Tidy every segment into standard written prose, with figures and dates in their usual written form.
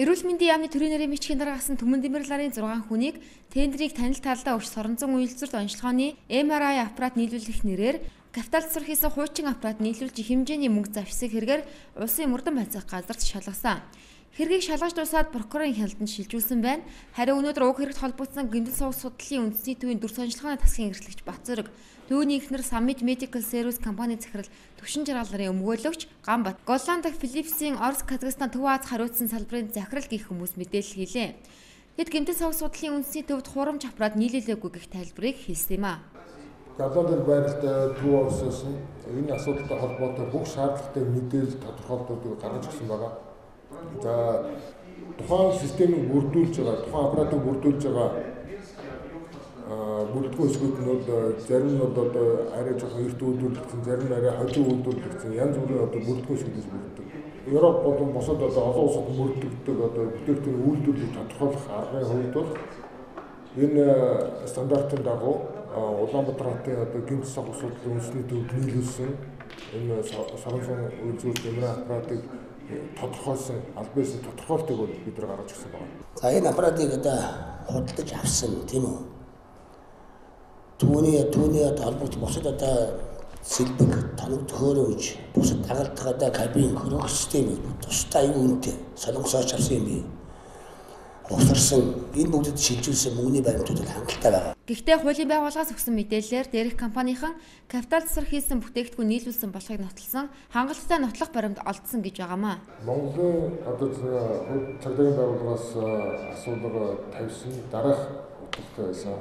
Эрүүл мэндийн яамны төрийн нэрийн бичгийн дараагасан Түмэн Дэмэрларын 6 хүнийг тендерийг танил талдаа өгч соронзон үйлдвэрлэлт онцлогооны MRI аппарат нийлүүлэх нэрээр капитал засвар хийсэн хуучин аппарат нийлүүлж их хэмжээний мөнгө завьсан хэрэгээр улсын мөрдөн байцаах газарт шалгасан. Хэргийг шалгаж дуусаад прокурорын хяналтанд шилжүүлсэн байна. Харин өнөөдөр уг хэрэгт холбогдсон гэмтэл сувг судлалын үндэсний төвийн дүр сонжлогооны тасгийн эрхлэгч Батзүрэг, төвийн ихнэр Summit Medical Service компани захирал Түвшин Жаргал нарын өмгөөлөгч Гамбат, Голланд дахь Филипсийн Орос, Казахстан, Төв Аз хариуцсан салбарын захирал гэх хүмүүс мэдээлэл хийлээ. Тэд гэмтэл сувг судлалын үндэсний төвд хурамч аппарат нийлүүлээгүй гэх тайлбарыг хэлсэн юм а. Голландд байралтай Төв Азаас энэ асуудалтай холбоотой бүх шаардлагатай мэдээлэл тодорхойлолтуудыг гаргаж өгсөн байгаа. За тухайн системийг бүрдүүлж байгаа, тухайн аппаратыг бүрдүүлж байгаа бүрдгөө хэсгүүд нь зарим нь одоо арай жоохон эрт үйлдвэрлэгдсэн, зарим нь арай хожим үйлдвэрлэгдсэн янз бүрийн одоо бүрдгөө хэсгүүдээс бүрддэг. Европ болон бусад одоо олон улсад бүрдэгддэг одоо бүтээгдэхүүн үйлдвэрлэлийг тодорхойлох аргын хувьд бол энэ стандартын дагуу Улаанбаатар хотын одоо гэмтэл сувг судлалын үндэсний төвд нийлүүлсэн энэ соронзон үйлдвэрлэлт MRI аппаратыг тодорхойлсон аль биесийн тодорхойлтыг бид нар гаргаж өгсөн байна. За энэ аппаратыг одоо худалдаж авсан тийм үү? Түүний холбогд бусад одоо сэлбэг тоног төхөөрөмж бусад дагалдах одоо кабин хөрөх систем тусдаа аюу үнэтэй солонгосоос авсан юм би. Уусарсан энэ бүгдэд шилжүүлсэн мөнгөний баримтууд хангалттай байгаа. Гэхдээ хуулийн байгууллагаас өгсөн мэдээллээр дээрх компанийн капитал засвар хийсэн бүтээгдэхүүн нийлүүлсэн болохыг нотолсон хангалттай нотлох баримт олдсон гэж байгаамаа. Монголын одоо цагдаагийн байгууллагаас асуулга тавьсан дараах утгатай байсан.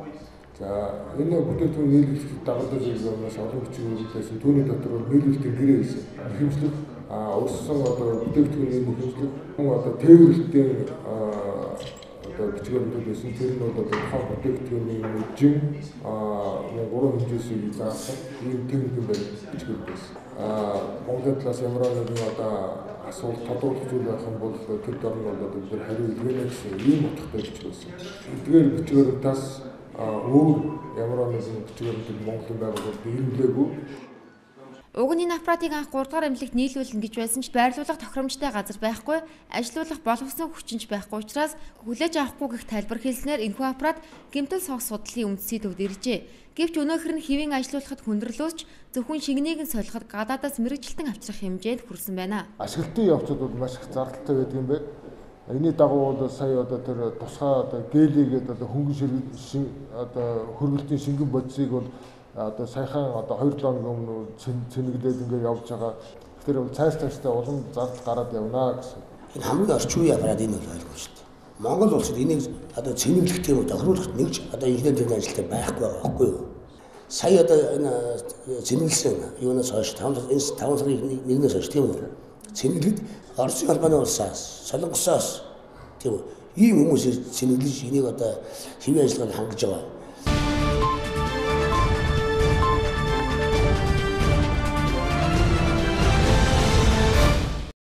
За энэ бүтээгдэхүүн нийлүүлэх дагалдаж байгаагаас олон хүчин үйлдэлсэн түүний дотор нийлүүлэлтийн гэрээ хийсэн. Хэмжлэг өрсөн одоо бүтээгдэхүүний хэмжлэг одоо тээвэрлэлтийн бичгээрүүд байсан. Тэр нь бол тухайн бүтээгдэхүүний жин 3 хэмжээсийг заасан ийм техникийн бичгээрүүд байсан. Монголын талаас ямар нэгэн одоо асуулт тодруулах зүйл байх юм бол тэр дор нь бол бид хариу илгээнэ гэсэн ийм утгатай бичиг байсан. Эдгээр бичгээрүүдээс өөр ямар нэгэн бичгээрүүд Монголын байгууллагад ирүүлээгүй. Уг нь аппаратыг анх 3 дугаар эмнэлэгт нийлүүлнэ гэж байсан ч байрлуулах тохиромжтой газар байхгүй, ажилуулах боловсон хүчинч байхгүй учраас хүлээж авахгүй гэх тайлбар хэлснээр энэхүү аппарат гэмтэл сувг судлалын үндэсний төвд иржээ. Гэвч өнөөхөр нь хэвийн ажилуулахад хүндрэлүүлж зөвхөн шингэнийг нь солиход гадаадаас мэрэгжилтэн авчрах хэмжээнд хүрсэн байна. Ашиглалтын явцад бол маш их зардалтай байдаг юм байна. Энэний дагуу бол сая одоо тэр тусгай одоо гелигээд одоо хөнгөн одоо хөргөлтийн шингэн бодисыг бол одоо саяхан одоо 2-7 хоногийн өмнө цэнэглээд ингээд явж байгаа. Тэгэхээр бол цааштай улам зардал гараад явна гэсэн. Энэ хамгийн орчин үеийн аппарат энэ бол ойлгомжтой. Монгол улсад энийг одоо цэнэглэх тийм үү тохируулахад нэгж одоо инженер төрийн ажилтай байхгүй байгаа байхгүй юу? Сая одоо энэ цэнэглсэн юунаас хойш 5 сарын 1-ээс хойш тийм үү? Цэнэглэд Оросын холбооны улсаас, Солонгосоос тийм үү? Ийм хүмүүсээр цэнэглэж энийг одоо хэвийн ажиллагааг хангаж байгаа.